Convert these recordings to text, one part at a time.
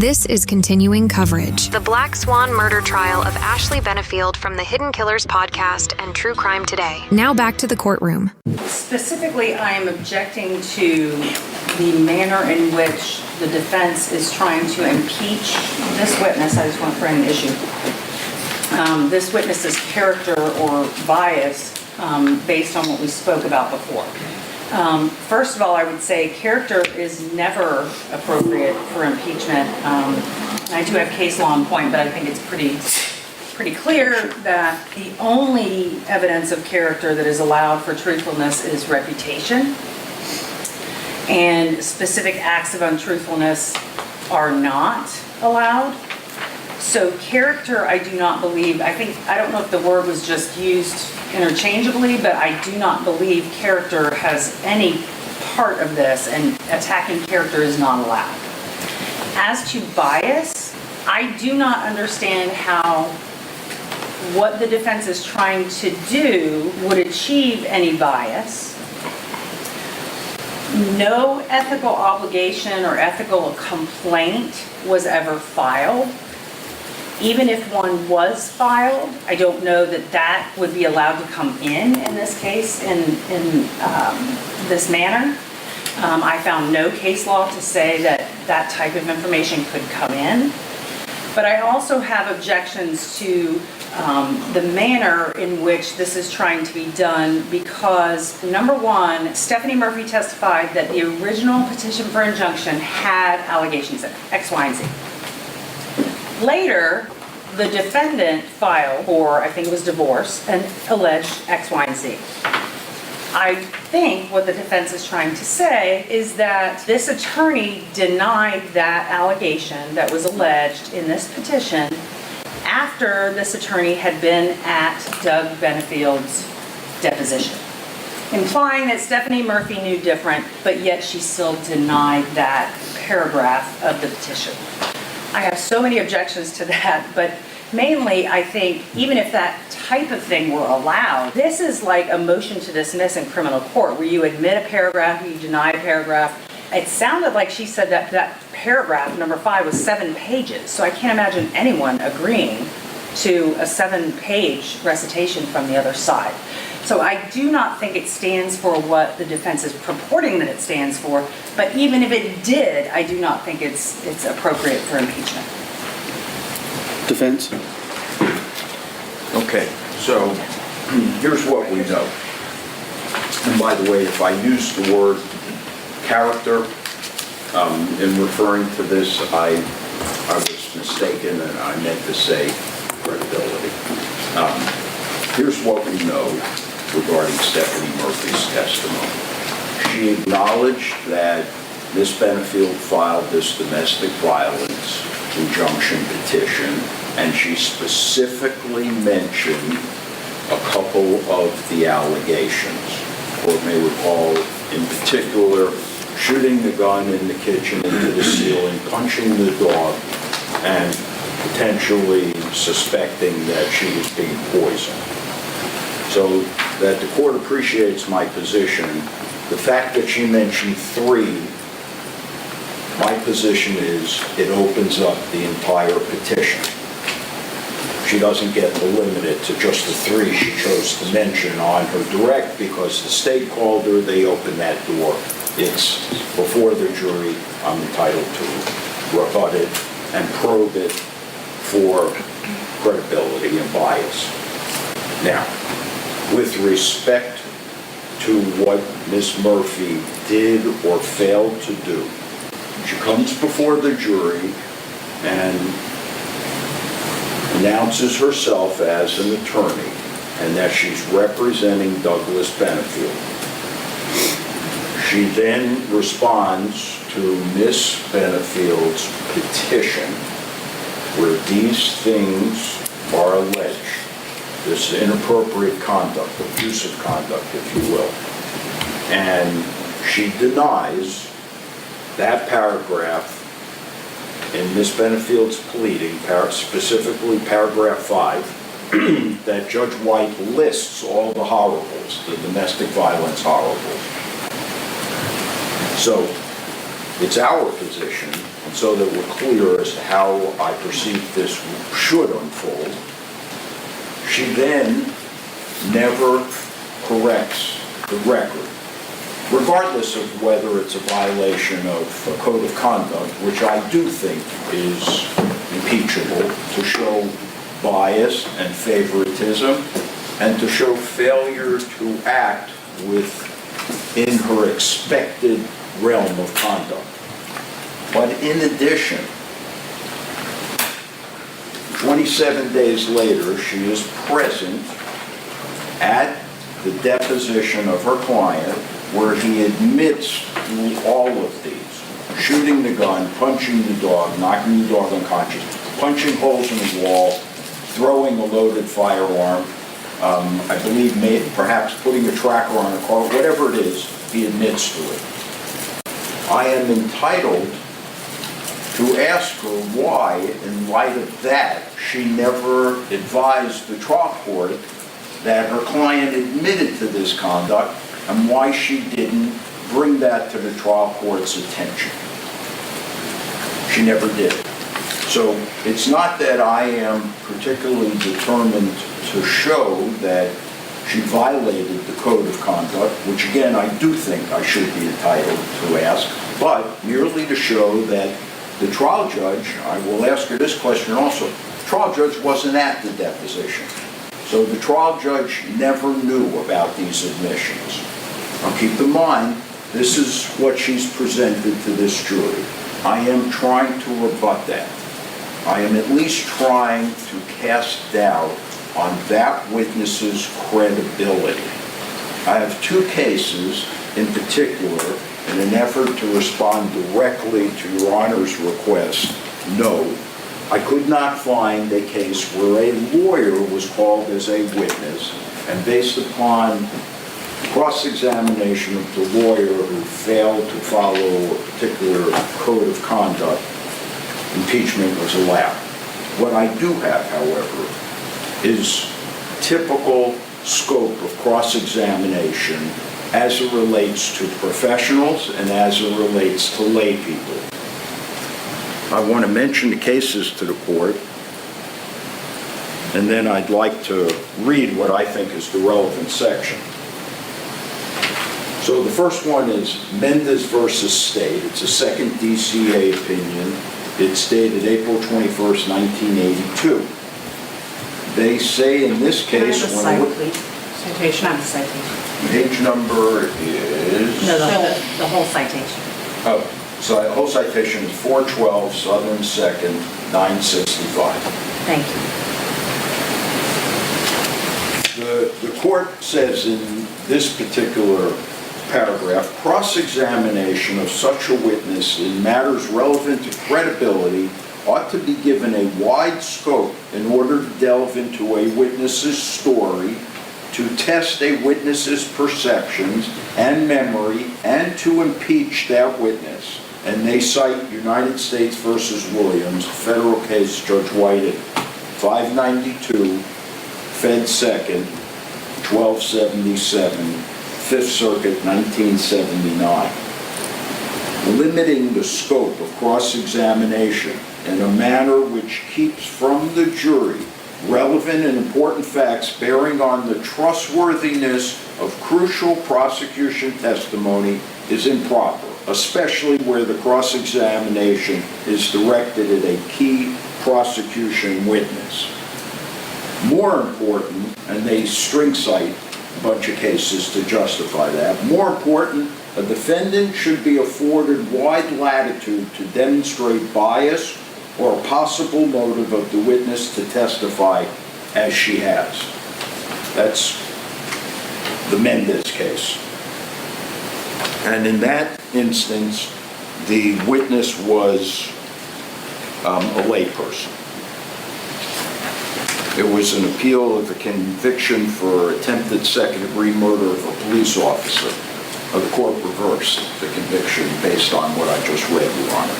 This is continuing coverage. The Black Swan murder trial of Ashley Benefield from the Hidden Killers podcast and True Crime Today. Now back to the courtroom. Specifically, I am objecting to the manner in which the defense is trying to impeach this witness. I just want to frame the issue. This witness's character or bias based on what we spoke about before. First of all, I would say character is never appropriate for impeachment. I do have case law on point, but I think it's pretty clear that the only evidence of character that is allowed for truthfulness is reputation, and specific acts of untruthfulness are not allowed. So character, I do not believe, I don't know if the word was just used interchangeably, but I do not believe character has any part of this, and attacking character is not allowed. As to bias, I do not understand how what the defense is trying to do would achieve any bias. No ethical obligation or ethical complaint was ever filed. Even if one was filed, I don't know that that would be allowed to come in this case in this manner. I found no case law to say that that type of information could come in. But I also have objections to the manner in which this is trying to be done because, number one, Stephanie Murphy testified that the original petition for injunction had allegations in it, X, Y, and Z. Later, the defendant filed for, I think it was divorce, and alleged X, Y, and Z. I think what the defense is trying to say is that this attorney denied that allegation that was alleged in this petition after this attorney had been at Doug Benefield's deposition, implying that Stephanie Murphy knew different, but yet she still denied that paragraph of the petition. I have so many objections to that, but mainly I think even if that type of thing were allowed, this is like a motion to dismiss in criminal court where you admit a paragraph, you deny a paragraph. It sounded like she said that that paragraph, number 5, was 7 pages. So I can't imagine anyone agreeing to a 7-page recitation from the other side. So I do not think it stands for what the defense is purporting that it stands for, but even if it did, I do not think it's appropriate for impeachment. Defense? Okay, so here's what we know. And by the way, if I use the word character in referring to this, I was mistaken and I meant to say credibility. Here's what we know regarding Stephanie Murphy's testimony. She acknowledged that Ms. Benefield filed this domestic violence injunction petition, and she specifically mentioned a couple of the allegations. The court may recall, in particular, shooting the gun in the kitchen into the ceiling, punching the dog, and potentially suspecting that she was being poisoned. So that the court appreciates my position. The fact that she mentioned 3, my position is it opens up the entire petition. She doesn't get limited to just the 3 she chose to mention on her direct because the state called her, they opened that door. It's before the jury. I'm entitled to rebut it and probe it for credibility and bias. Now, with respect to what Ms. Murphy did or failed to do, she comes before the jury and announces herself as an attorney and that she's representing Douglas Benefield. She then responds to Ms. Benefield's petition where these things are alleged. This inappropriate conduct, abusive conduct, if you will. And she denies that paragraph in Ms. Benefield's pleading, specifically paragraph 5, that Judge White lists all the horribles, the domestic violence horribles. So it's our position, so that we're clear as to how I perceive this should unfold, she then never corrects the record, regardless of whether it's a violation of a code of conduct, which I do think is impeachable, to show bias and favoritism, and to show failure to act within her expected realm of conduct. But in addition, 27 days later, she is present at the deposition of her client, where he admits to all of these: shooting the gun, punching the dog, knocking the dog unconscious, punching holes in the wall, throwing a loaded firearm, I believe perhaps putting a tracker on a car, whatever it is, he admits to it. I am entitled to ask her why, in light of that, she never advised the trial court that her client admitted to this conduct, and why she didn't bring that to the trial court's attention. She never did. So it's not that I am particularly determined to show that she violated the code of conduct, which again I do think I should be entitled to ask, but merely to show that the trial judge, I will ask her this question also, the trial judge wasn't at the deposition. So the trial judge never knew about these admissions. Now keep in mind, this is what she's presented to this jury. I am trying to rebut that. I am at least trying to cast doubt on that witness's credibility. I have two cases in particular in an effort to respond directly to Your Honor's request. No, I could not find a case where a lawyer was called as a witness, and based upon cross-examination of the lawyer who failed to follow a particular code of conduct, impeachment was allowed. What I do have, however, is typical scope of cross-examination as it relates to professionals and as it relates to lay people. I want to mention the cases to the court, and then I'd like to read what I think is the relevant section. So the first one is Mendez versus State. It's a second DCA opinion. It's dated April 21st, 1982. They say in this case... Can I have the cite, please? Citation, not the citation. Page number is... No, the whole citation. Oh, so the whole citation is 412 Southern 2nd, 965. Thank you. The court says in this particular paragraph, cross-examination of such a witness in matters relevant to credibility ought to be given a wide scope in order to delve into a witness's story, to test a witness's perceptions and memory, and to impeach that witness. And they cite United States versus Williams, federal case, Judge White at 592, Fed 2nd, 1277, 5th Circuit, 1979. Limiting the scope of cross-examination in a manner which keeps from the jury relevant and important facts bearing on the trustworthiness of crucial prosecution testimony is improper, especially where the cross-examination is directed at a key prosecution witness. More important, and they string cite a bunch of cases to justify that, more important, a defendant should be afforded wide latitude to demonstrate bias or a possible motive of the witness to testify as she has. That's the Mendez case. And in that instance, the witness was a layperson. It was an appeal of a conviction for attempted second-degree murder of a police officer. The court reversed the conviction based on what I just read, Your Honor.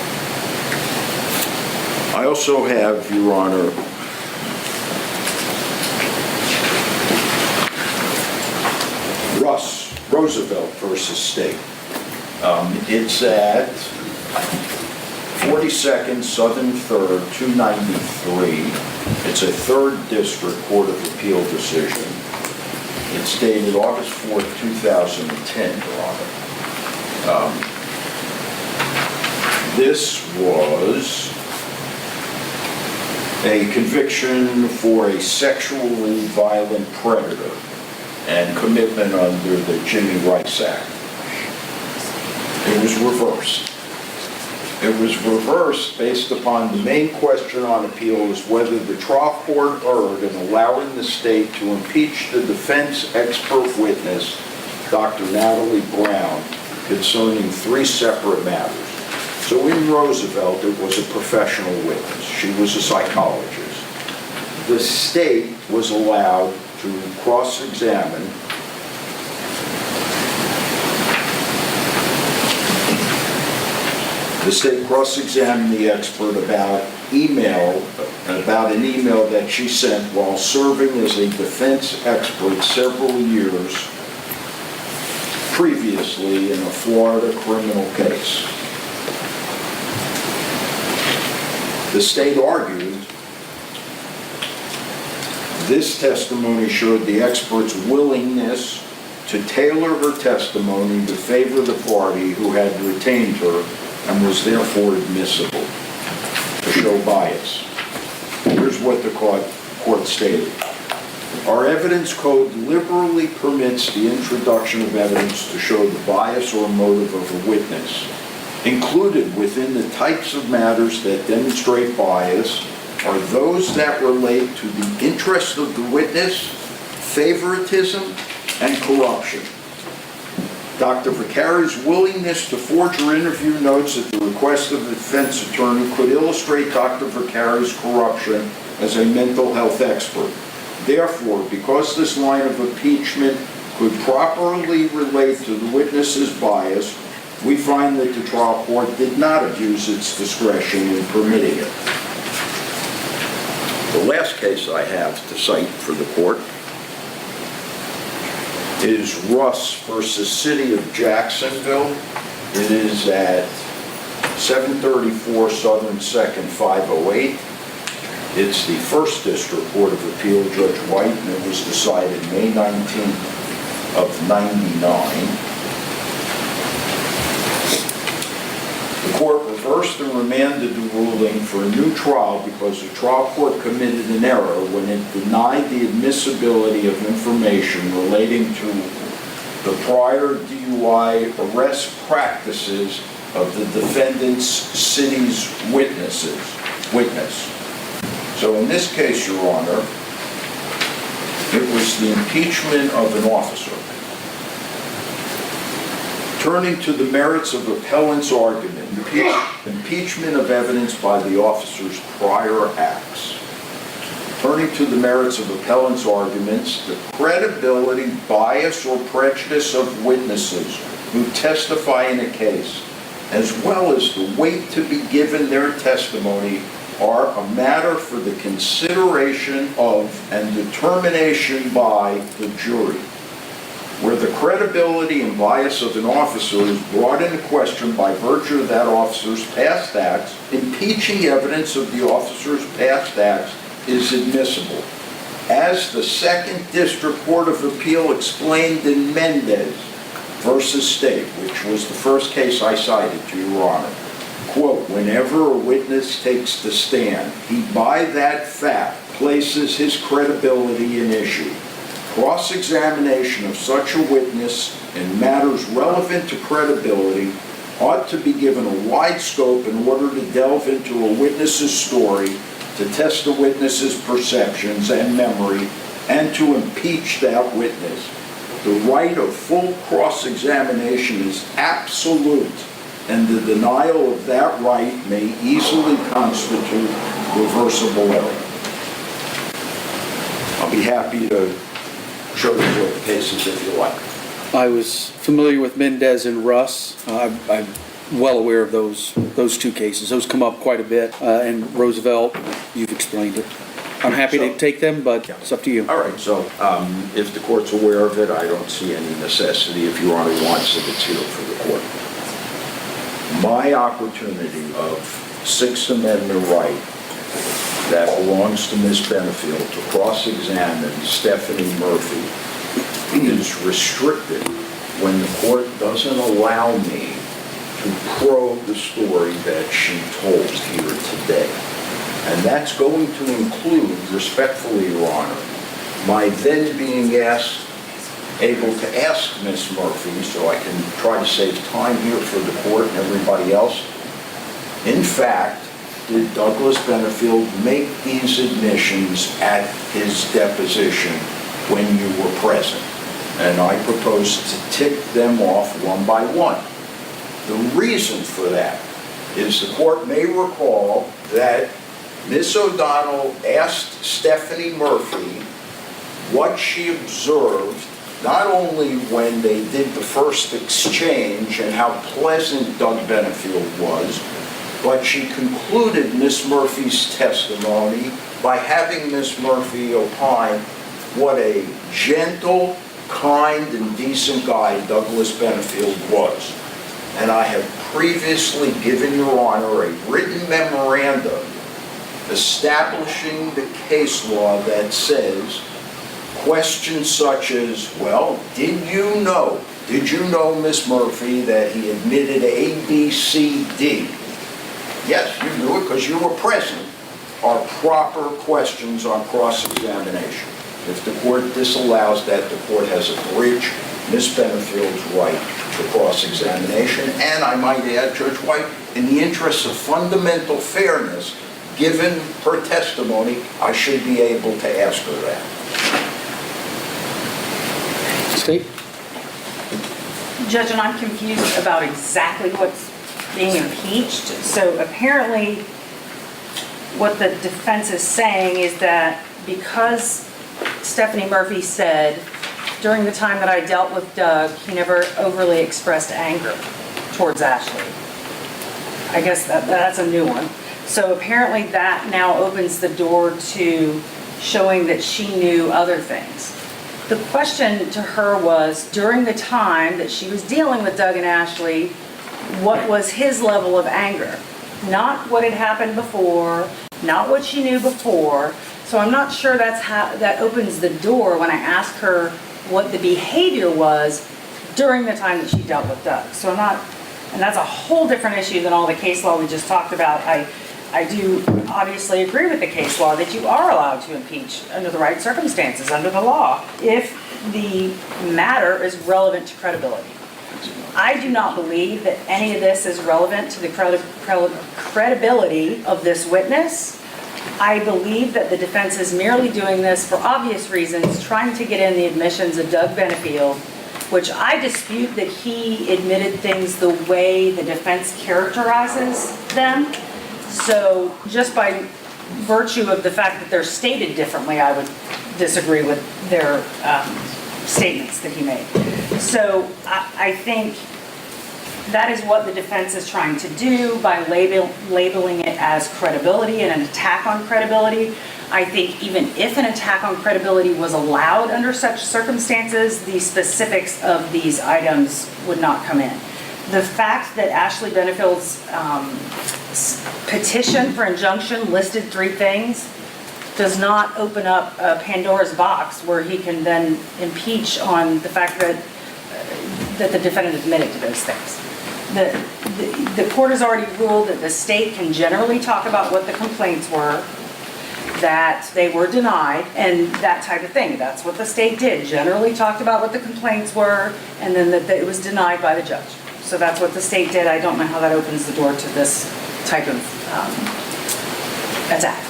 I also have, Your Honor, Roosevelt versus State. It's at 42nd Southern 3rd, 293. It's a 3rd District Court of Appeal decision. It's dated August 4th, 2010, Your Honor. This was a conviction for a sexually violent predator and commitment under the Jimmy Rice Act. It was reversed. It was reversed based upon the main question on appeal is whether the trial court erred in allowing the state to impeach the defense expert witness, Dr. Natalie Brown, concerning 3 separate matters. So in Roosevelt, it was a professional witness. She was a psychologist. The state was allowed to cross-examine the expert about an email that she sent while serving as a defense expert several years previously in a Florida criminal case. The state argued this testimony showed the expert's willingness to tailor her testimony to favor the party who had retained her and was therefore admissible to show bias. Here's what the court stated. Our evidence code liberally permits the introduction of evidence to show the bias or motive of a witness. Included within the types of matters that demonstrate bias are those that relate to the interest of the witness, favoritism, and corruption. Dr. Vicari's willingness to forge her interview notes at the request of the defense attorney could illustrate Dr. Vicari's corruption as a mental health expert. Therefore, because this line of impeachment could properly relate to the witness's bias, we find that the trial court did not abuse its discretion in permitting it. The last case I have to cite for the court is Russ versus City of Jacksonville. It is at 734 Southern 2nd, 508. It's the 1st District Court of Appeal, Judge White, and it was decided May 19th of 99. The court reversed and remanded the ruling for a new trial because the trial court committed an error when it denied the admissibility of information relating to the prior DUI arrest practices of the defendant's city's witness. So in this case, Your Honor, it was the impeachment of an officer. Turning to the merits of appellant's argument, impeachment of evidence by the officer's prior acts. Turning to the merits of appellant's arguments, the credibility, bias, or prejudice of witnesses who testify in a case, as well as the weight to be given their testimony, are a matter for the consideration of and determination by the jury. Where the credibility and bias of an officer is brought into question by virtue of that officer's past acts, impeaching evidence of the officer's past acts is admissible. As the 2nd District Court of Appeal explained in Mendez versus State, which was the first case I cited to Your Honor, quote, whenever a witness takes the stand, he by that fact places his credibility in issue. Cross-examination of such a witness in matters relevant to credibility ought to be given a wide scope in order to delve into a witness's story, to test the witness's perceptions and memory, and to impeach that witness. The right of full cross-examination is absolute, and the denial of that right may easily constitute reversible error. I'll be happy to show you what the case is if you like. I was familiar with Mendez and Russ. I'm well aware of those 2 cases. Those come up quite a bit. And Roosevelt, you've explained it. I'm happy to take them, but it's up to you. All right, so if the court's aware of it, I don't see any necessity. If Your Honor wants it, it's here for the court. My opportunity of Sixth Amendment right that belongs to Ms. Benefield to cross-examine Stephanie Murphy is restricted when the court doesn't allow me to probe the story that she told here today. And that's going to include, respectfully, Your Honor, my then being able to ask Ms. Murphy, so I can try to save time here for the court and everybody else. In fact, did Douglas Benefield make these admissions at his deposition when you were present? And I propose to tick them off one by one. The reason for that is the court may recall that Ms. O'Donnell asked Stephanie Murphy what she observed, not only when they did the first exchange and how pleasant Doug Benefield was, but she concluded Ms. Murphy's testimony by having Ms. Murphy opine what a gentle, kind, and decent guy Douglas Benefield was. And I have previously given Your Honor a written memorandum establishing the case law that says questions such as, well, did you know, Ms. Murphy, that he admitted A, B, C, D? Yes, you knew it because you were present, are proper questions on cross-examination. If the court disallows that, the court has abridged Ms. Benefield's right to cross-examination, and I might add, Judge White, in the interest of fundamental fairness, given her testimony, I should be able to ask her that. State. Judge, and I'm confused about exactly what's being impeached. So apparently, what the defense is saying is that because Stephanie Murphy said, during the time that I dealt with Doug, he never overly expressed anger towards Ashley. I guess that's a new one. So apparently that now opens the door to showing that she knew other things. The question to her was, during the time that she was dealing with Doug and Ashley, what was his level of anger? Not what had happened before, not what she knew before. So I'm not sure that's how that opens the door when I ask her what the behavior was during the time that she dealt with Doug. So I'm not, and that's a whole different issue than all the case law we just talked about. I do obviously agree with the case law that you are allowed to impeach under the right circumstances, under the law, if the matter is relevant to credibility. I do not believe that any of this is relevant to the credibility of this witness. I believe that the defense is merely doing this for obvious reasons, trying to get in the admissions of Doug Benefield, which I dispute that he admitted things the way the defense characterizes them. So just by virtue of the fact that they're stated differently, I would disagree with their statements that he made. So I think that is what the defense is trying to do by labeling it as credibility and an attack on credibility. I think even if an attack on credibility was allowed under such circumstances, the specifics of these items would not come in. The fact that Ashley Benefield's petition for injunction listed 3 things does not open up Pandora's box where he can then impeach on the fact that the defendant admitted to those things. The court has already ruled that the state can generally talk about what the complaints were, that they were denied, and that type of thing. That's what the state did, generally talked about what the complaints were, and then that it was denied by the judge. So that's what the state did. I don't know how that opens the door to this type of attack.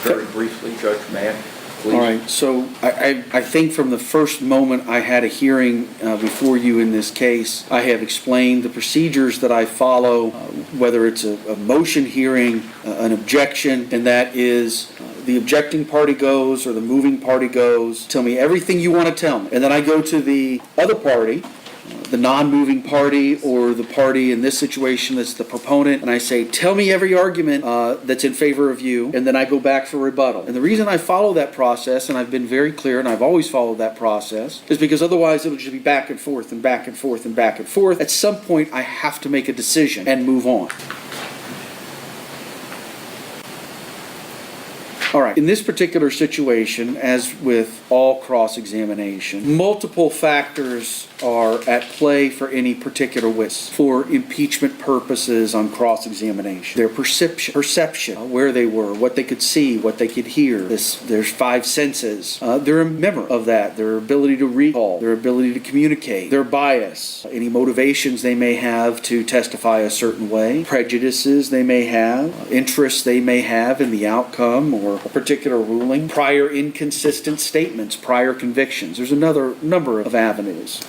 Very briefly, Judge Mann, please. All right, so I think from the first moment I had a hearing before you in this case, I have explained the procedures that I follow, whether it's a motion hearing, an objection, and that is the objecting party goes or the moving party goes, tell me everything you want to tell me. And then I go to the other party, the non-moving party or the party in this situation that's the proponent, and I say, tell me every argument that's in favor of you, and then I go back for rebuttal. And the reason I follow that process, and I've been very clear, and I've always followed that process, is because otherwise it'll just be back and forth and back and forth and back and forth. At some point, I have to make a decision and move on. All right, in this particular situation, as with all cross-examination, multiple factors are at play for any particular witness for impeachment purposes on cross-examination. Their perception, where they were, what they could see, what they could hear. There's 5 senses. Their memory of that, their ability to recall, their ability to communicate, their bias, any motivations they may have to testify a certain way, prejudices they may have, interests they may have in the outcome or a particular ruling, prior inconsistent statements, prior convictions. There's another number of avenues.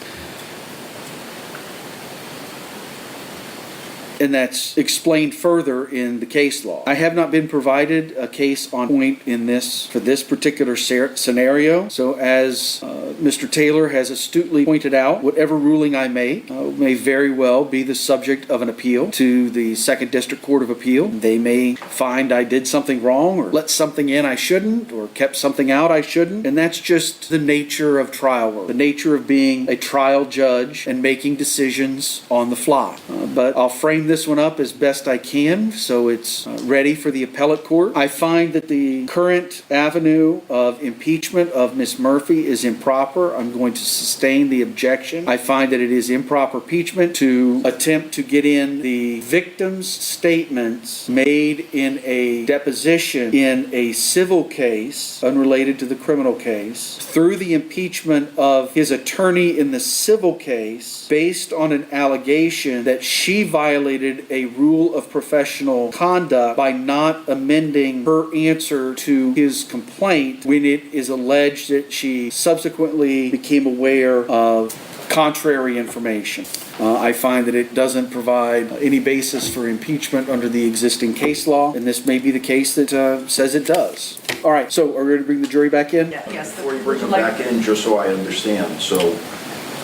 And that's explained further in the case law. I have not been provided a case on point for this particular scenario. So as Mr. Taylor has astutely pointed out, whatever ruling I make may very well be the subject of an appeal to the 2nd District Court of Appeal. They may find I did something wrong or let something in I shouldn't or kept something out I shouldn't. And that's just the nature of trial work, the nature of being a trial judge and making decisions on the fly. But I'll frame this one up as best I can so it's ready for the appellate court. I find that the current avenue of impeachment of Ms. Murphy is improper. I'm going to sustain the objection. I find that it is improper impeachment to attempt to get in the victim's statements made in a deposition in a civil case unrelated to the criminal case through the impeachment of his attorney in the civil case based on an allegation that she violated a rule of professional conduct by not amending her answer to his complaint when it is alleged that she subsequently became aware of contrary information. I find that it doesn't provide any basis for impeachment under the existing case law, and this may be the case that says it does. All right, so are we ready to bring the jury back in? Yes. Before you bring them back in, just so I understand, so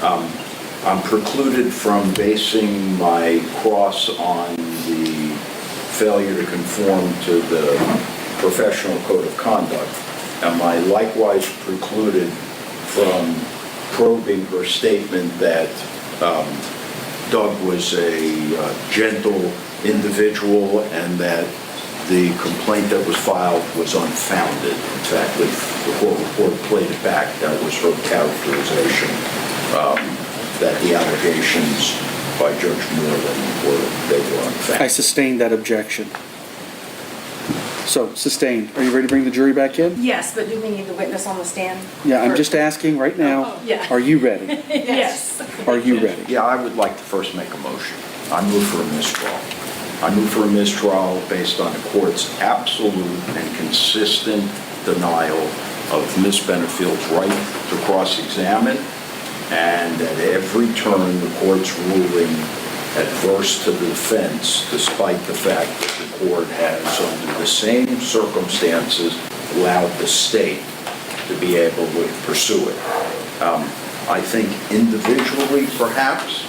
I'm precluded from basing my cross on the failure to conform to the professional code of conduct. Am I likewise precluded from probing her statement that Doug was a gentle individual and that the complaint that was filed was unfounded? In fact, the court report played it back. That was her characterization. That the allegations by Judge Moreland were unfounded. I sustained that objection. So, sustained. Are you ready to bring the jury back in? Yes, but do we need the witness on the stand? Yeah, I'm just asking right now. Yeah. Are you ready? Yes. Are you ready? Yeah, I would like to first make a motion. I move for a mistrial. I move for a mistrial based on the court's absolute and consistent denial of Ms. Benefield's right to cross-examine, and at every turn the court's ruling adverse to the defense, despite the fact that the court has, under the same circumstances, allowed the state to be able to pursue it. I think individually, perhaps,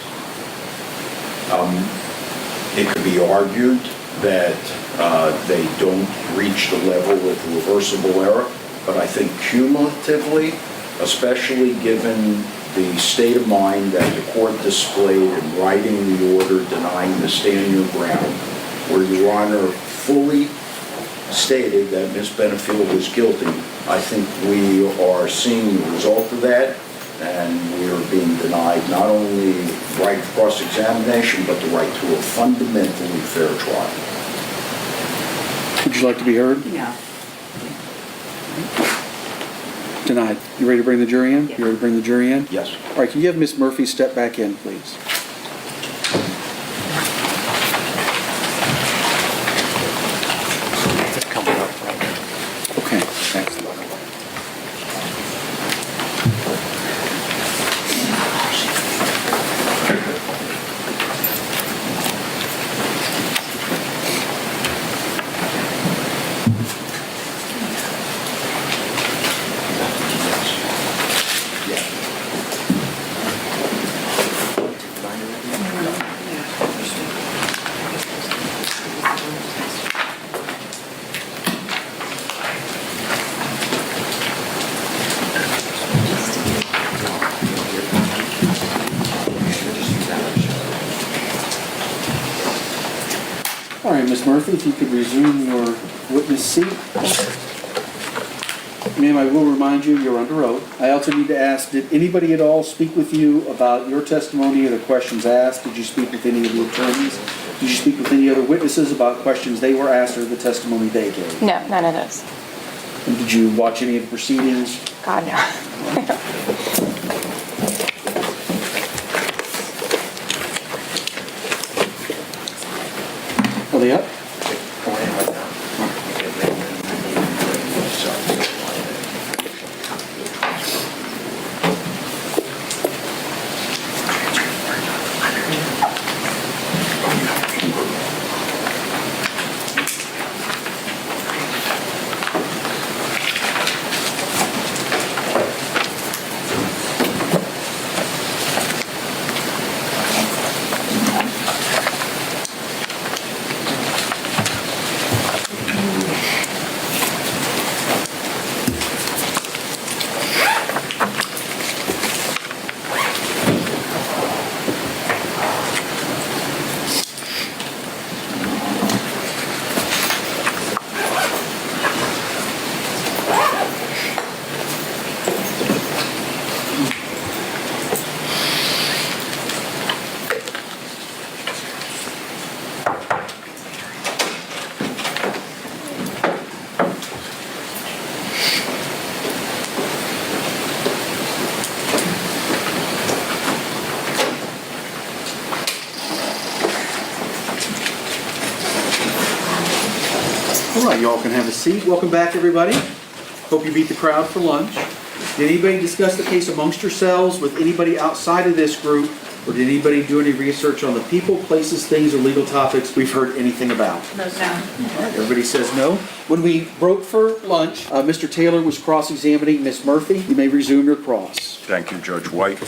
it could be argued that they don't reach the level of reversible error, but I think cumulatively, especially given the state of mind that the court displayed in writing the order denying the stand your ground, where Your Honor fully stated that Ms. Benefield was guilty, I think we are seeing the result of that, and we are being denied not only the right to cross-examination, but the right to a fundamentally fair trial. Would you like to be heard? No. Denied. You ready to bring the jury in? Yeah. You ready to bring the jury in? Yes. All right, can you have Ms. Murphy step back in, please? Okay, excellent. All right, Ms. Murphy, if you could resume your witness seat. Ma'am, I will remind you, you're under oath. I also need to ask, did anybody at all speak with you about your testimony or the questions asked? Did you speak with any of the attorneys? Did you speak with any other witnesses about questions they were asked or the testimony they gave? No, none of those. And did you watch any of the proceedings? God, no. Are they up? All right, y'all can have a seat. Welcome back, everybody. Hope you beat the crowd for lunch. Did anybody discuss the case amongst yourselves with anybody outside of this group, or did anybody do any research on the people, places, things, or legal topics we've heard anything about? No. All right, everybody says no. When we broke for lunch, Mr. Taylor was cross-examining Miss Murphy. You may resume your cross. Thank you, Judge White.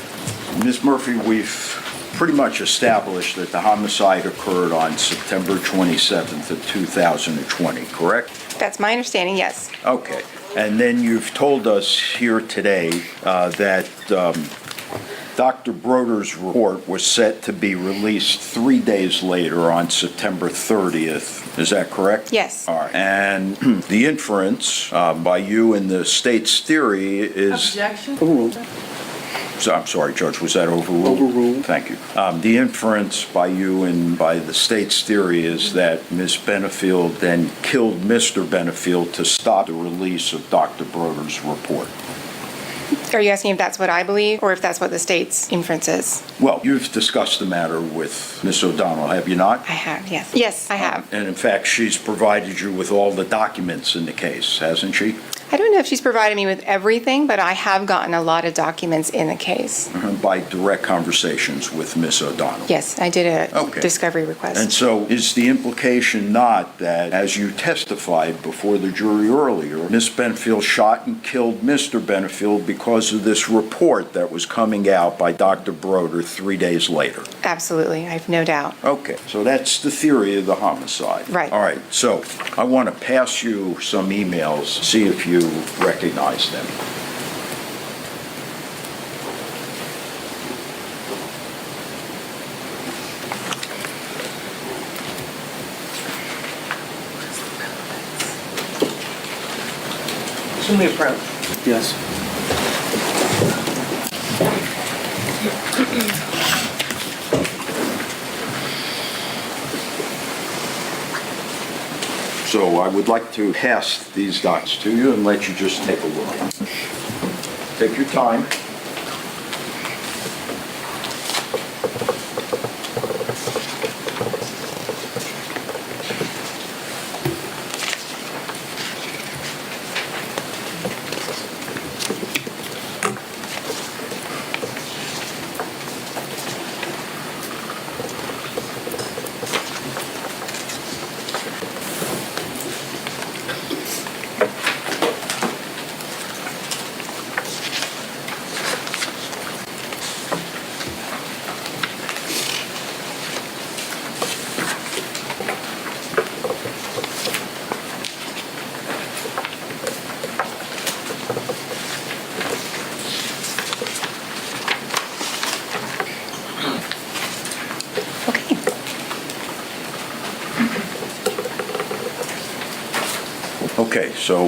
Ms. Murphy, we've pretty much established that the homicide occurred on September 27th of 2020, correct? That's my understanding, yes. Okay. And then you've told us here today that Dr. Broder's report was set to be released 3 days later on September 30th. Is that correct? Yes. All right. And the inference by you in the state's theory is... Objection? Overruled. So, I'm sorry, Judge, was that overruled? Overruled. Thank you. The inference by you and by the state's theory is that Ms. Benefield then killed Mr. Benefield to stop the release of Dr. Broder's report. Are you asking if that's what I believe or if that's what the state's inference is? Well, you've discussed the matter with Ms. O'Donnell, have you not? I have, yes. Yes, I have. And in fact, she's provided you with all the documents in the case, hasn't she? I don't know if she's provided me with everything, but I have gotten a lot of documents in the case. By direct conversations with Ms. O'Donnell. Yes, I did a Okay. discovery request. And so is the implication not that, as you testified before the jury earlier, Ms. Benefield shot and killed Mr. Benefield because of this report that was coming out by Dr. Broder 3 days later? Absolutely, I have no doubt. Okay, so that's the theory of the homicide. Right. All right, so I want to pass you some emails, see if you recognize them. Can we approach? Yes. So I would like to pass these docs to you and let you just take a look. Take your time. Okay. Okay, so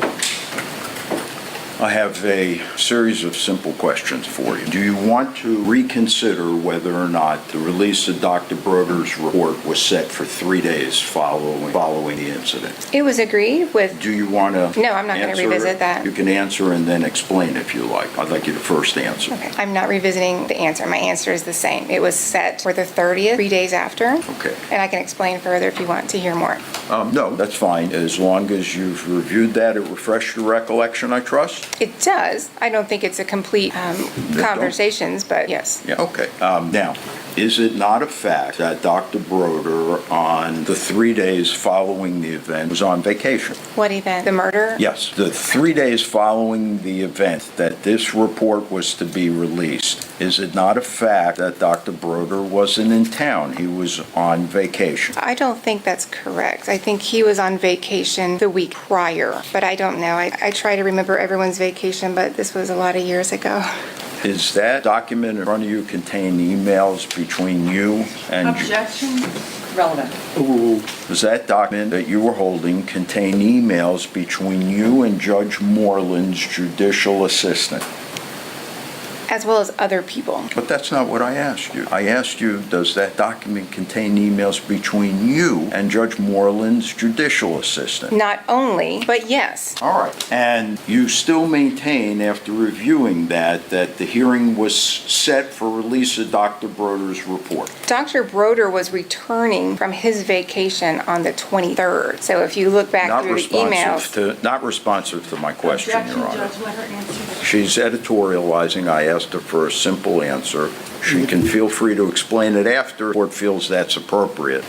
I have a series of simple questions for you. Do you want to reconsider whether or not the release of Dr. Broder's report was set for 3 days following the incident? It was agreed with. Do you want to? No, I'm not going to revisit that. You can answer and then explain if you like. I'd like you to first answer. Okay. I'm not revisiting the answer. My answer is the same. It was set for the 30th, 3 days after. Okay. And I can explain further if you want to hear more. No, that's fine. As long as you've reviewed that, it refreshed your recollection, I trust? It does. I don't think it's a complete conversations, but yes. Yeah, okay. Now, is it not a fact that Dr. Broder, on the 3 days following the event, was on vacation? What event? The murder? Yes, the 3 days following the event that this report was to be released, is it not a fact that Dr. Broder wasn't in town? He was on vacation. I don't think that's correct. I think he was on vacation the week prior, but I don't know. I try to remember everyone's vacation, but this was a lot of years ago. Is that document in front of you contain emails between you and... Objection, relevant. Does that document that you were holding contain emails between you and Judge Moreland's judicial assistant? As well as other people. But that's not what I asked you. I asked you, does that document contain emails between you and Judge Moreland's judicial assistant? Not only, but yes. All right. And you still maintain, after reviewing that the hearing was set for release of Dr. Broder's report? Dr. Broder was returning from his vacation on the 23rd. So if you look back through the emails. Not responsive to my question, Objection, Your Honor. Judge, let her answer. She's editorializing. I asked her for a simple answer. She can feel free to explain it after the court feels that's appropriate.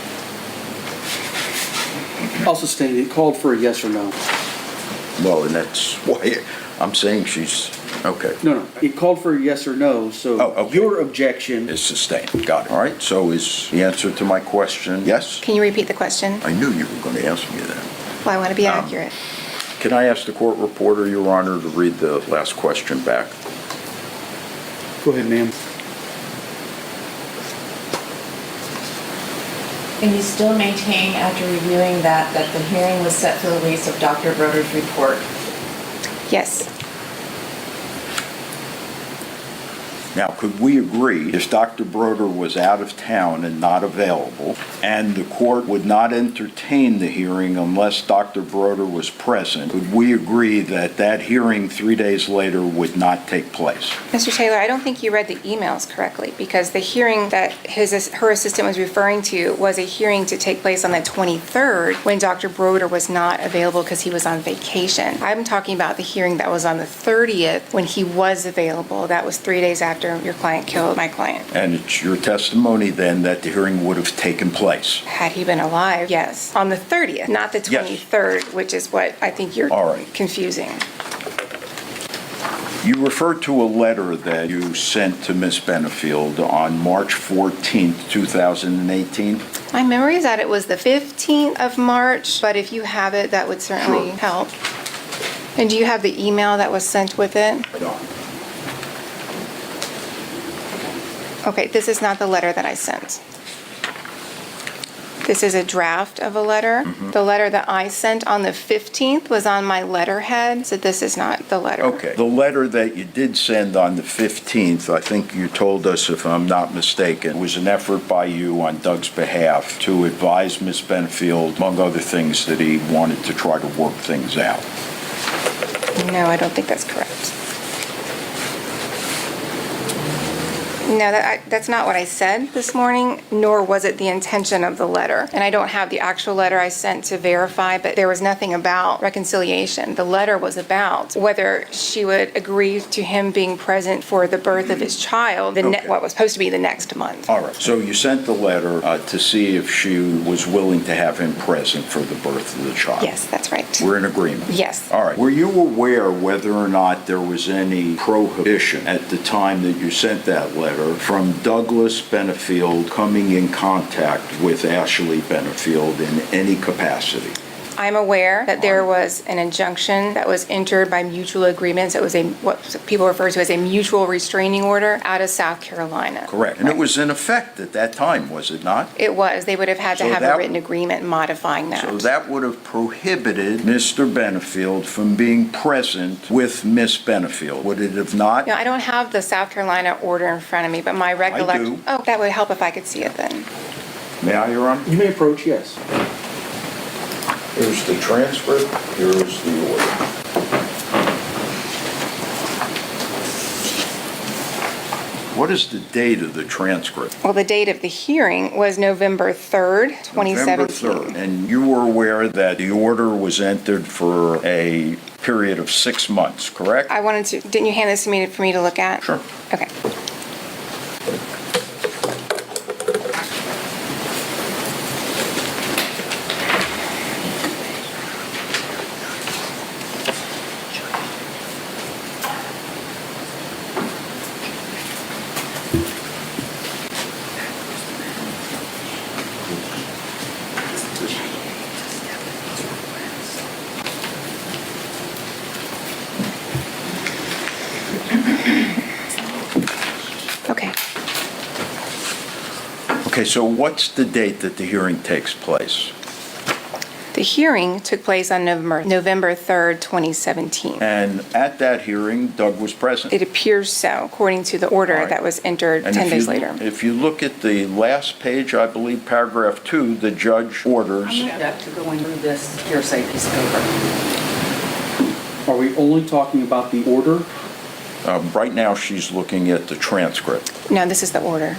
I'll sustain it. Called for a yes or no. Well, and that's why I'm saying she's, okay. No. It called for a yes or no, so okay. your objection... Is sustained. Got it. All right, so is the answer to my question yes? Can you repeat the question? I knew you were going to ask me that. Well, I want to be accurate. Can I ask the court reporter, Your Honor, to read the last question back? Go ahead, ma'am. And you still maintain, after reviewing that the hearing was set for the release of Dr. Broder's report? Yes. Now, could we agree, if Dr. Broder was out of town and not available, and the court would not entertain the hearing unless Dr. Broder was present, could we agree that that hearing 3 days later would not take place? Mr. Taylor, I don't think you read the emails correctly, because the hearing that her assistant was referring to was a hearing to take place on the 23rd when Dr. Broder was not available because he was on vacation. I'm talking about the hearing that was on the 30th when he was available. That was 3 days after your client killed my client. And it's your testimony then that the hearing would have taken place? Had he been alive, yes. On the 30th, not the 23rd, which is what I think you're confusing. You referred to a letter that you sent to Ms. Benefield on March 14th, 2018. My memory is that it was the 15th of March, but if you have it, that would certainly help. And do you have the email that was sent with it? No. Okay, this is not the letter that I sent. This is a draft of a letter. The letter that I sent on the 15th was on my letterhead, so this is not the letter. Okay. The letter that you did send on the 15th, I think you told us, if I'm not mistaken, was an effort by you on Doug's behalf to advise Ms. Benefield, among other things, that he wanted to try to work things out. No, I don't think that's correct. No, that's not what I said this morning, nor was it the intention of the letter. And I don't have the actual letter I sent to verify, but there was nothing about reconciliation. The letter was about whether she would agree to him being present for the birth of his child, what was supposed to be the next month. All right. So you sent the letter to see if she was willing to have him present for the birth of the child. Yes, that's right. We're in agreement. Yes. All right. Were you aware whether or not there was any prohibition at the time that you sent that letter from Douglas Benefield coming in contact with Ashley Benefield in any capacity? I'm aware that there was an injunction that was entered by mutual agreements. It was what people refer to as a mutual restraining order out of South Carolina. Correct. And it was in effect at that time, was it not? It was. They would have had to So have that- a written agreement modifying that. So that would have prohibited Mr. Benefield from being present with Miss Benefield, would it have not? I don't have the South Carolina order in front of me, but my recollection. do. Oh, that would help if I could see it then. May I, Your Honor? You may approach, yes. Here's the transcript, here's the order. What is the date of the transcript? Well, the date of the hearing was November 3rd, 2017. November 3rd. And you were aware that the order was entered for a period of 6 months, correct? I wanted to, didn't you hand this to me for me to look at? Sure. Okay. Okay. Okay, so what's the date that the hearing takes place? The hearing took place on November 3rd, 2017. And at that hearing, Doug was present? It appears so, according to the order All right. that was entered And 10 if days you- later. If you look at the last page, I believe paragraph 2, the judge orders. I'm going to have to go and through this hearsay piece of paper. Are we only talking about the order? Right now, she's looking at the transcript. No, this is the order.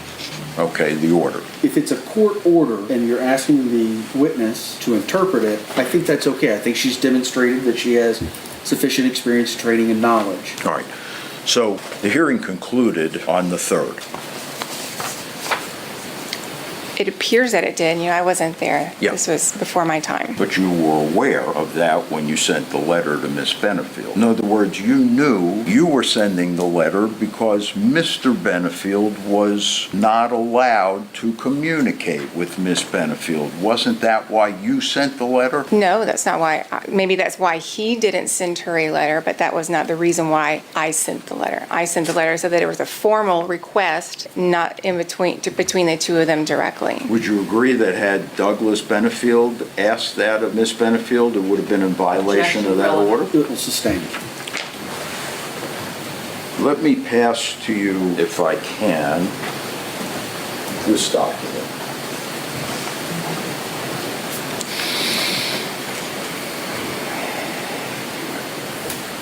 Okay, the order. If it's a court order and you're asking the witness to interpret it, I think that's okay. I think she's demonstrated that she has sufficient experience, training, and knowledge. All right. So the hearing concluded on the 3rd. It appears that it did. I wasn't there. Yeah. This was before my time. But you were aware of that when you sent the letter to Miss Benefield. In other words, you knew you were sending the letter because Mr. Benefield was not allowed to communicate with Miss Benefield. Wasn't that why you sent the letter? No, that's not why. Maybe that's why he didn't send her a letter, but that was not the reason why I sent the letter. I sent the letter so that it was a formal request, not in between the two of them directly. Would you agree that had Douglas Benefield asked that of Miss Benefield, it would have been in violation of that order? It will sustain. Let me pass to you, if I can, this document.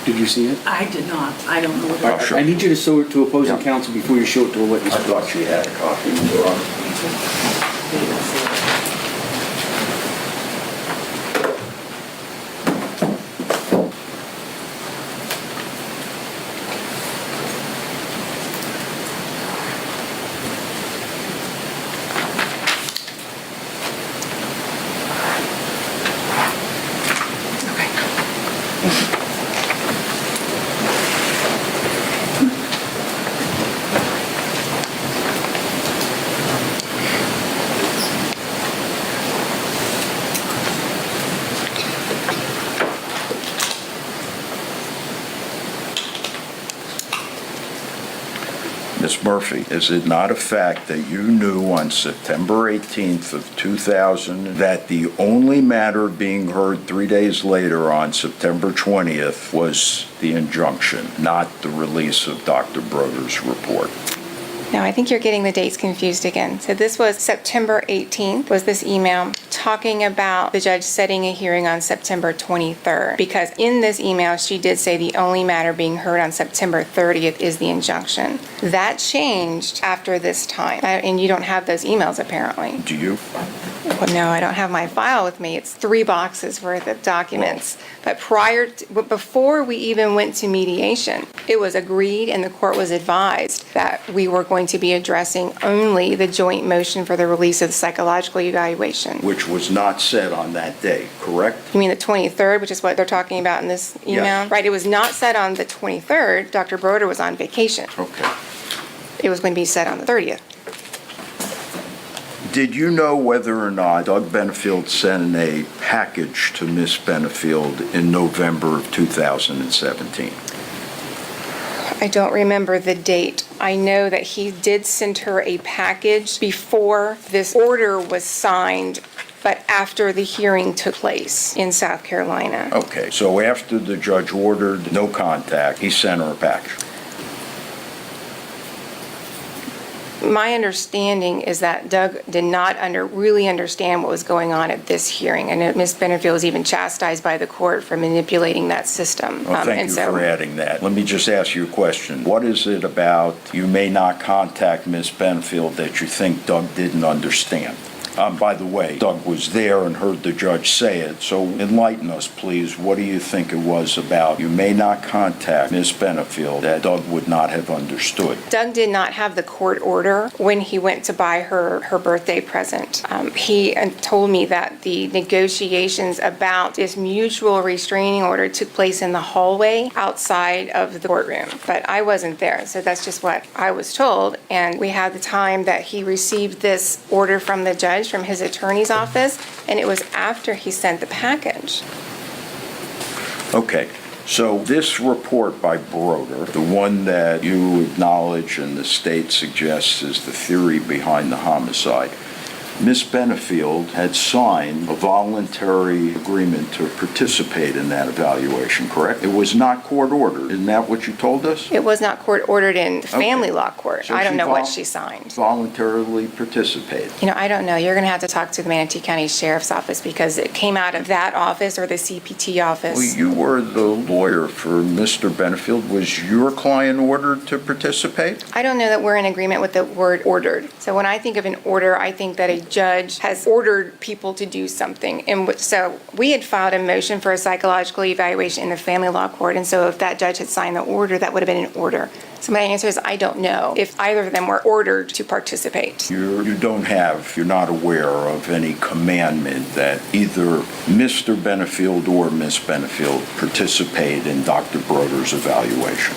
Did you see it? I did not. I don't know what Oh, sure. I need you to show it to opposing Yeah. counsel before you show it to a witness. I thought she had a copy, Your Honor. Ms. Murphy, is it not a fact that you knew on September 18th of 2000 that the only matter being heard 3 days later on September 20th was the injunction, not the release of Dr. Broder's report? No, I think you're getting the dates confused again. So this was September 18th, was this email talking about the judge setting a hearing on September 23rd. Because in this email, she did say the only matter being heard on September 30th is the injunction. That changed after this time. And you don't have those emails, apparently. Do you? Well, no, I don't have my file with me. It's 3 boxes worth of documents. But before we even went to mediation, it was agreed and the court was advised that we were going to be addressing only the joint motion for the release of the psychological evaluation. Which was not said on that day, correct? You mean the 23rd, which is what they're talking about in this email? Yes. Right, it was not said on the 23rd. Dr. Broder was on vacation. Okay. It was going to be said on the 30th. Did you know whether or not Doug Benefield sent a package to Miss Benefield in November of 2017? I don't remember the date. I know that he did send her a package before this order was signed, but after the hearing took place in South Carolina. Okay, so after the judge ordered no contact, he sent her a package. My understanding is that Doug did not really understand what was going on at this hearing. I know Ms. Benefield was even chastised by the court for manipulating that system. Well, thank you for adding that. Let me just ask you a question. What is it about you may not contact Ms. Benefield that you think Doug didn't understand? By the way, Doug was there and heard the judge say it, so enlighten us, please. What do you think it was about you may not contact Ms. Benefield that Doug would not have understood? Doug did not have the court order when he went to buy her birthday present. He told me that the negotiations about this mutual restraining order took place in the hallway outside of the courtroom, but I wasn't there, so that's just what I was told. And we had the time that he received this order from the judge, from his attorney's office, and it was after he sent the package. Okay, so this report by Broder, the one that you acknowledge and the state suggests is the theory behind the homicide, Ms. Benefield had signed a voluntary agreement to participate in that evaluation, correct? It was not court ordered. Isn't that what you told us? It was not court ordered in the family law court. So I don't she know what she signed. Voluntarily participated. I don't know. You're going to have to talk to the Manatee County Sheriff's Office because it came out of that office or the CPT office. Well, you were the lawyer for Mr. Benefield. Was your client ordered to participate? I don't know that we're in agreement with the word ordered. So when I think of an order, I think that a judge has ordered people to do something. And so we had filed a motion for a psychological evaluation in the family law court. And so if that judge had signed the order, that would have been an order. So my answer is I don't know if either of them were ordered to participate. You're not aware of any commandment that either Mr. Benefield or Miss Benefield participate in Dr. Broder's evaluation.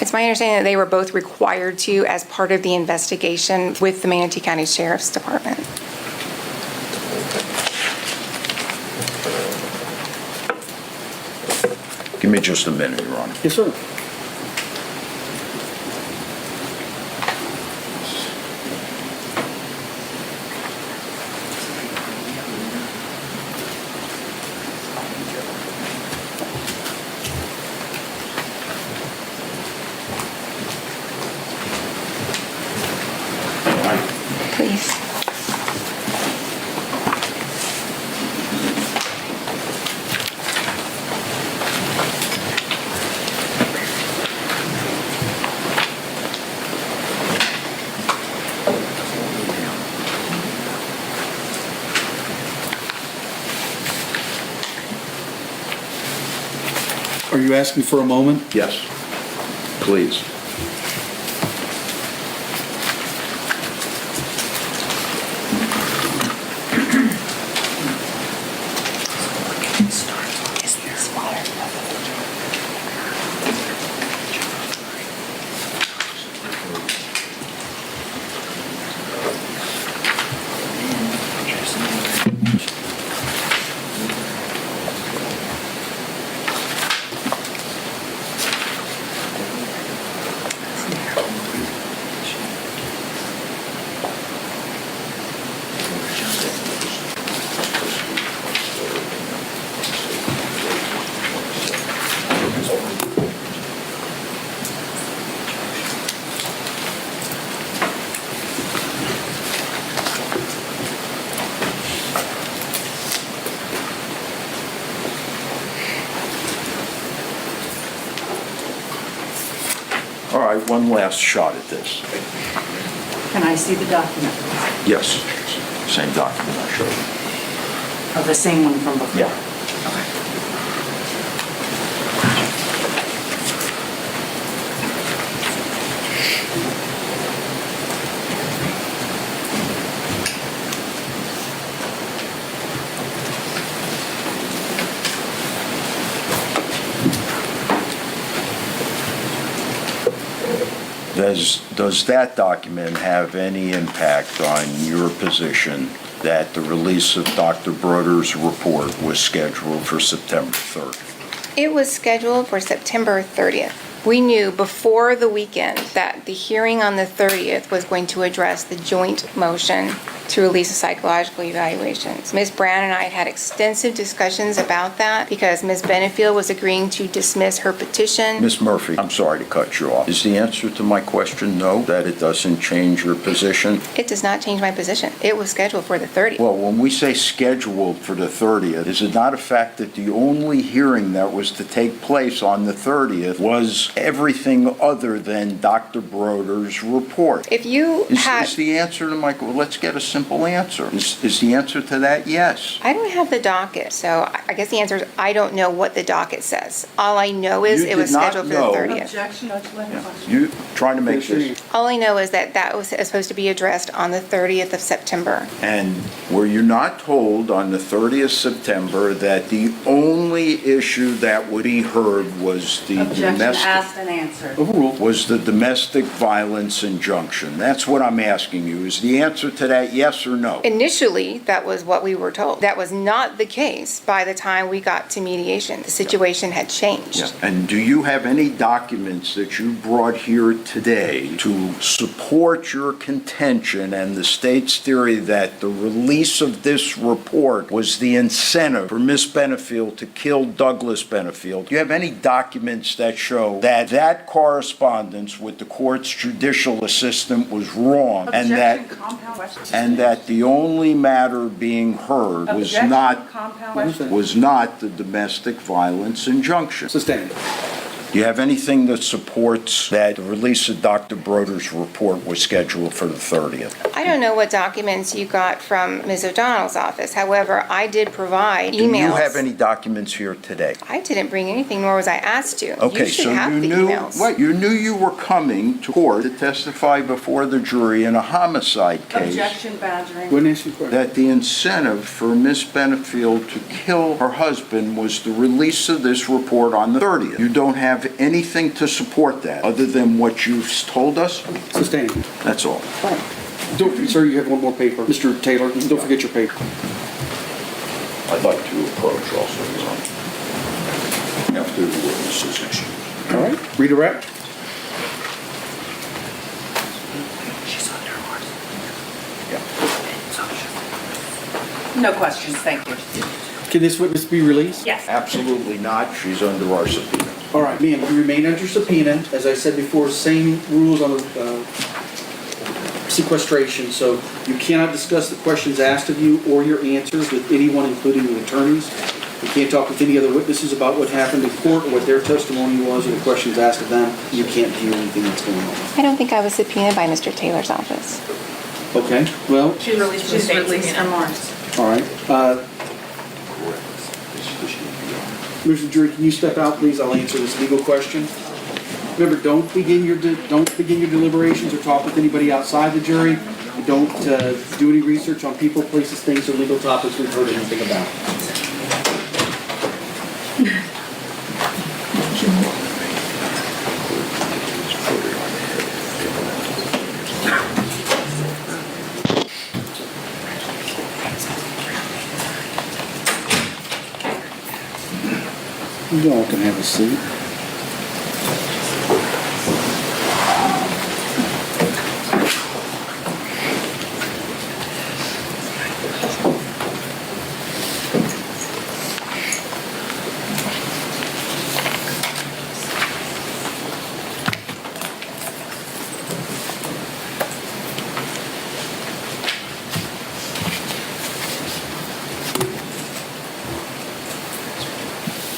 It's my understanding that they were both required to as part of the investigation with the Manatee County Sheriff's Department. Give me just a minute, Your Honor. Yes, sir. Please. Are you asking for a moment? Yes, please. All right, one last shot at this. Can I see the document? Yes, same document I showed you. Oh, the same one from before? Yeah. Does that document have any impact on your position that the release of Dr. Broder's report was scheduled for September 3rd? It was scheduled for September 30th. We knew before the weekend that the hearing on the 30th was going to address the joint motion to release the psychological evaluations. Ms. Brown and I had extensive discussions about that because Ms. Benefield was agreeing to dismiss her petition. Ms. Murphy, I'm sorry to cut you off. Is the answer to my question no, that it doesn't change your position? It does not change my position. It was scheduled for the 30th. Well, when we say scheduled for the 30th, is it not a fact that the only hearing that was to take place on the 30th was everything other than Dr. Broder's report? If you had... Is the answer to my... Well, let's get a simple answer. Is the answer to that yes? I don't have the docket, so I guess the answer is I don't know what the docket says. All I know is You it was did not scheduled for know. the 30th. Objection, no, to let her question. You trying to make this... All I know is that that was supposed to be addressed on the 30th of September. And were you not told on the 30th September that the only issue that would be heard was the Objection domestic... asked and answered. Overruled. Was the domestic violence injunction? That's what I'm asking you. Is the answer to that yes or no? Initially, that was what we were told. That was not the case by the time we got to mediation. The situation had changed. Yeah. And do you have any documents that you brought here today to support your contention and the state's theory that the release of this report was the incentive for Miss Benefield to kill Douglas Benefield? Do you have any documents that show that that correspondence with the court's judicial assistant was wrong Objection, compound question. and that the only matter being heard was Objection, not compound question. the domestic violence injunction? Sustained. Do you have anything that supports that the release of Dr. Broder's report was scheduled for the 30th? I don't know what documents you got from Ms. O'Donnell's office. However, I did provide emails. Do you have any documents here today? I didn't bring anything, nor was I asked to. Okay, You should so have you the knew, emails. what, you knew you were coming to court to testify before the jury in a homicide case. Objection, badgering. Wouldn't answer your question. That the incentive for Miss Benefield to kill her husband was the release of this report on the 30th. You don't have anything to support that other than what you've told us? Sustained. That's all. Don't, sir, you have one more paper. Mr. Taylor, don't forget your paper. I'd like to approach also, Your Honor, after the witness is issued. All right, redirect. No questions, thank you. Can this witness be released? Yes. Absolutely not. She's under our subpoena. All right, ma'am, you remain under subpoena. As I said before, same rules on the sequestration, so you cannot discuss the questions asked of you or your answers with anyone, including the attorneys. You can't talk with any other witnesses about what happened in court or what their testimony was or the questions asked of them. You can't hear anything that's going on. I don't think I was subpoenaed by Mr. Taylor's office. Okay, well, She's released from ours. all right. Members of the jury, can you step out, please? I'll answer this legal question. Remember, don't begin your deliberations or talk with anybody outside the jury. Don't do any research on people, places, things, or legal topics we've heard anything about. You all can have a seat.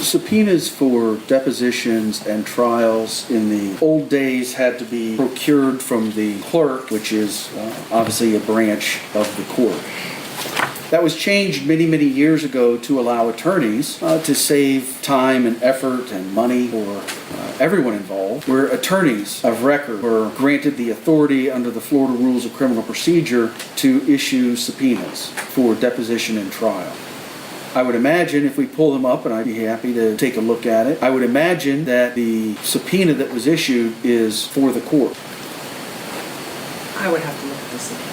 Subpoenas for depositions and trials in the old days had to be procured from the clerk, which is obviously a branch of the court. That was changed many, many years ago to allow attorneys to save time and effort and money for everyone involved, where attorneys of record were granted the authority under the Florida Rules of Criminal Procedure to issue subpoenas for deposition and trial. I would imagine if we pull them up, and I'd be happy to take a look at it, I would imagine that the subpoena that was issued is for the court. I would have to look at this again.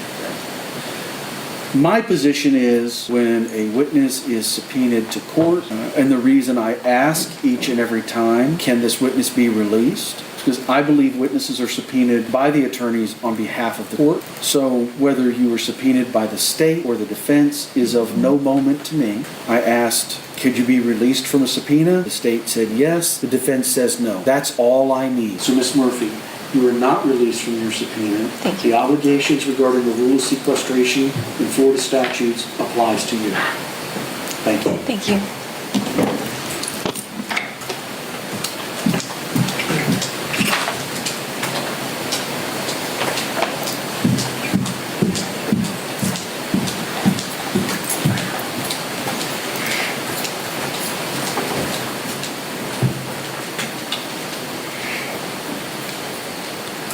My position is when a witness is subpoenaed to court, and the reason I ask each and every time, can this witness be released? Because I believe witnesses are subpoenaed by the attorneys on behalf of the court. So whether you were subpoenaed by the state or the defense is of no moment to me. I asked, could you be released from a subpoena? The state said yes. The defense says no. That's all I need. So Ms. Murphy, you are not released from your subpoena. Thank you. The obligations regarding the rule of sequestration in Florida statutes applies to you. Thank you. Thank you.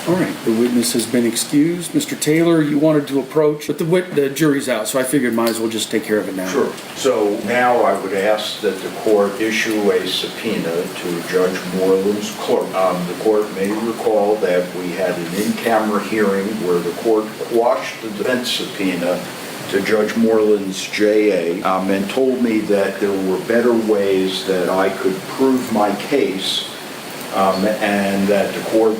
All right, the witness has been excused. Mr. Taylor, you wanted to approach, but the jury's out, so I figured might as well just take care of it now. Sure. So now I would ask that the court issue a subpoena to Judge Moreland's clerk. The court may recall that we had an in-camera hearing where the court quashed the defense subpoena to Judge Moreland's JA and told me that there were better ways that I could prove my case and that the court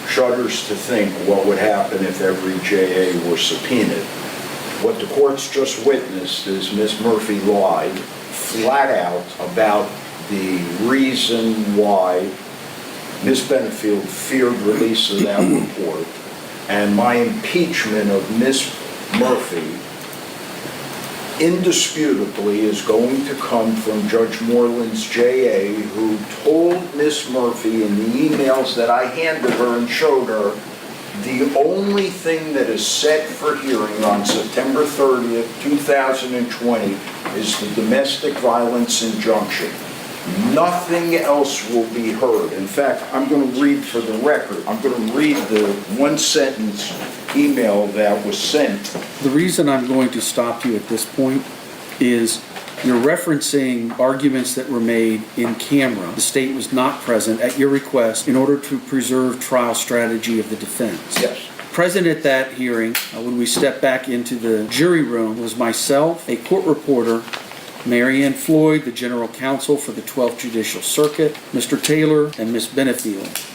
shudders to think what would happen if every JA were subpoenaed. What the court's just witnessed is Ms. Murphy lied flat out about the reason why Ms. Benefield feared release of that report, and my impeachment of Ms. Murphy indisputably is going to come from Judge Moreland's JA, who told Ms. Murphy in the emails that I handed her and showed her, the only thing that is set for hearing on September 30th, 2020 is the domestic violence injunction. Nothing else will be heard. In fact, I'm going to read for the record. I'm going to read the one-sentence email that was sent. The reason I'm going to stop you at this point is you're referencing arguments that were made in camera. The state was not present at your request in order to preserve trial strategy of the defense. Yes. Present at that hearing, when we stepped back into the jury room, was myself, a court reporter, Mary Ann Floyd, the general counsel for the 12th Judicial Circuit, Mr. Taylor, and Ms. Benefield.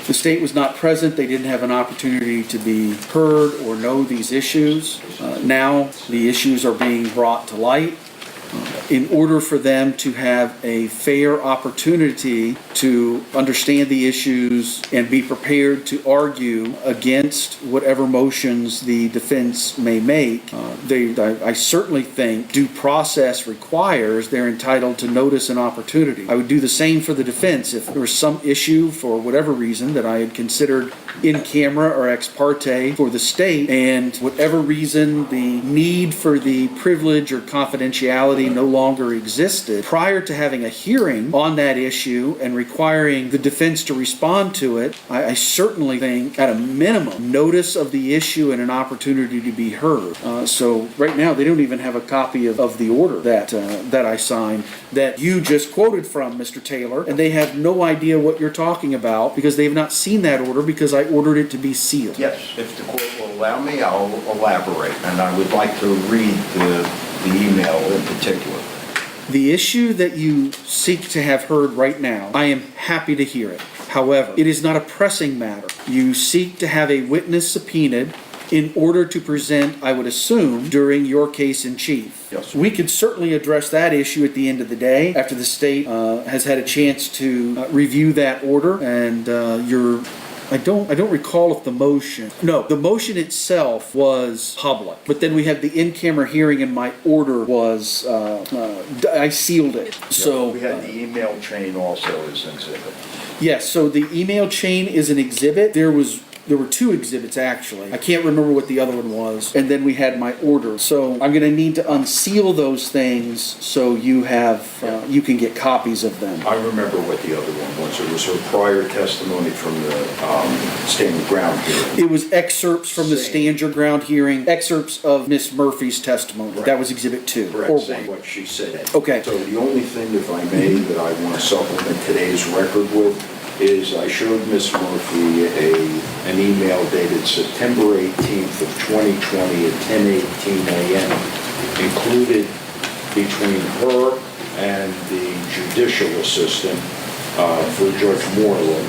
The state was not present. They didn't have an opportunity to be heard or know these issues. Now the issues are being brought to light. In order for them to have a fair opportunity to understand the issues and be prepared to argue against whatever motions the defense may make, I certainly think due process requires they're entitled to notice and opportunity. I would do the same for the defense if there was some issue for whatever reason that I had considered in camera or ex parte for the state, and whatever reason the need for the privilege or confidentiality no longer existed prior to having a hearing on that issue and requiring the defense to respond to it. I certainly think at a minimum notice of the issue and an opportunity to be heard. So right now they don't even have a copy of the order that I signed that you just quoted from, Mr. Taylor, and they have no idea what you're talking about because they've not seen that order because I ordered it to be sealed. Yes, if the court will allow me, I'll elaborate, and I would like to read the email in particular. The issue that you seek to have heard right now, I am happy to hear it. However, it is not a pressing matter. You seek to have a witness subpoenaed in order to present, I would assume, during your case in chief. Yes. We could certainly address that issue at the end of the day after the state has had a chance to review that order, and I don't recall if the motion itself was public, but then we had the in-camera hearing and my order was, I sealed it. So we had the email chain also as an exhibit. Yes, so the email chain is an exhibit. There were two exhibits, actually. I can't remember what the other one was. And then we had my order. So I'm going to need to unseal those things so you you can get copies of them. I remember what the other one was. It was her prior testimony from the stand your ground hearing. It was excerpts from the stand your ground hearing, excerpts of Miss Murphy's testimony. Right. That was exhibit 2. Correct, saying what she said. Okay. So the only thing, if I may, that I want to supplement today's record with is I showed Ms. Murphy an email dated September 18th of 2020 at 10:18 a.m. included between her and the judicial assistant for Judge Moreland.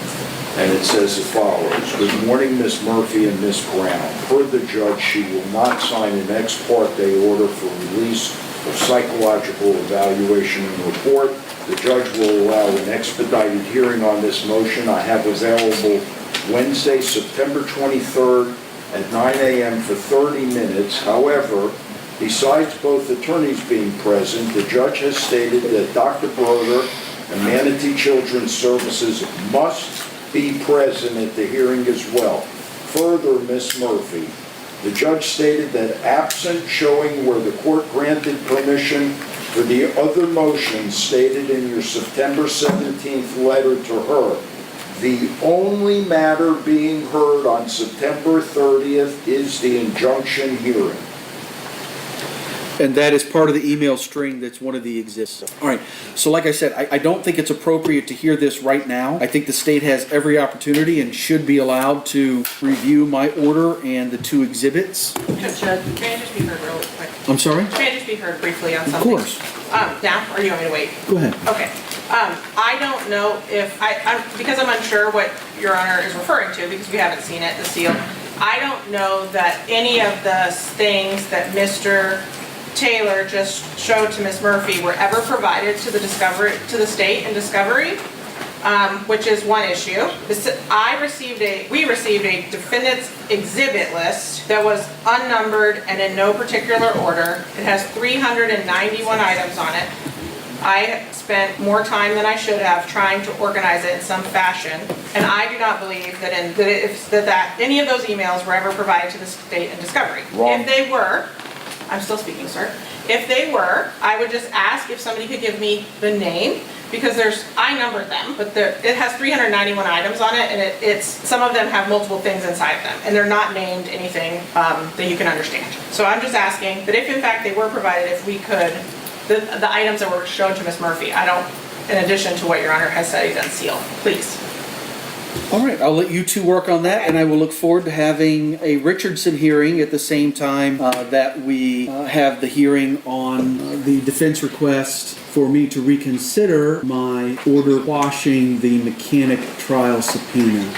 And it says as follows: "Good morning, Ms. Murphy and Ms. Brown. Per the judge, she will not sign an ex parte order for release of psychological evaluation and report. The judge will allow an expedited hearing on this motion. I have available Wednesday, September 23rd at 9 a.m. for 30 minutes. However, besides both attorneys being present, the judge has stated that Dr. Broder and Manatee Children's Services must be present at the hearing as well. Further, Ms. Murphy, the judge stated that absent showing where the court granted permission for the other motions stated in your September 17th letter to her, the only matter being heard on September 30th is the injunction hearing." And that is part of the email string that's one of the exists. All right, so like I said, I don't think it's appropriate to hear this right now. I think the state has every opportunity and should be allowed to review my order and the two exhibits. Judge, may I just be heard real quick? I'm sorry? May I just be heard briefly on Of something? course. Now, or you want me to wait? Go ahead. Okay. I don't know if, because I'm unsure what Your Honor is referring to, because we haven't seen it, the seal, I don't know that any of the things that Mr. Taylor just showed to Ms. Murphy were ever provided to the state in discovery, which is one issue. We received a defendant's exhibit list that was unnumbered and in no particular order. It has 391 items on it. I spent more time than I should have trying to organize it in some fashion, and I do not believe that any of those emails were ever provided to the state in discovery. Wrong. If they were, I'm still speaking, sir. If they were, I would just ask if somebody could give me the name, because I numbered them, but it has 391 items on it, and some of them have multiple things inside of them, and they're not named anything that you can understand. So I'm just asking that if in fact they were provided, if we could, the items that were shown to Ms. Murphy, in addition to what Your Honor has said, he's unsealed, please. All right, I'll let you two work on that, and I will look forward to having a Richardson hearing at the same time that we have the hearing on the defense request for me to reconsider my order quashing the mechanic trial subpoena.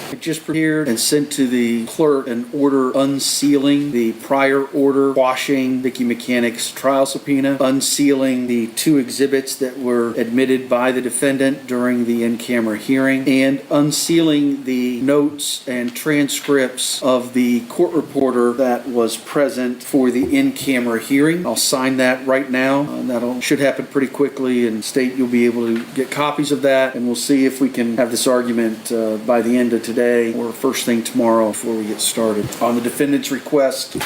I just prepared and sent to the clerk an order unsealing the prior order quashing Vicky Mechanic's trial subpoena, unsealing the two exhibits that were admitted by the defendant during the in-camera hearing, and unsealing the notes and transcripts of the court reporter that was present for the in-camera hearing. I'll sign that right now. That should happen pretty quickly, and state you'll be able to get copies of that, and we'll see if we can have this argument by the end of today or first thing tomorrow before we get started. On the defendant's request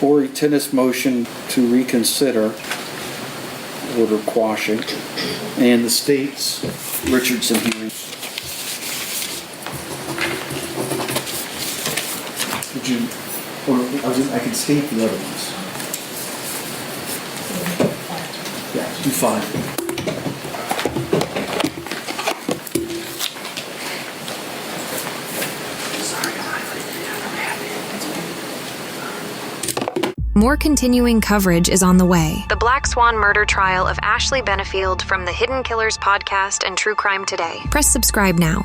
or a tennis motion to reconsider order quashing and the state's Richardson hearing. Would you, or I can state the other ones. Yeah, do 5. More continuing coverage is on the way. The Black Swan murder trial of Ashley Benefield from the Hidden Killers podcast and True Crime Today. Press subscribe now.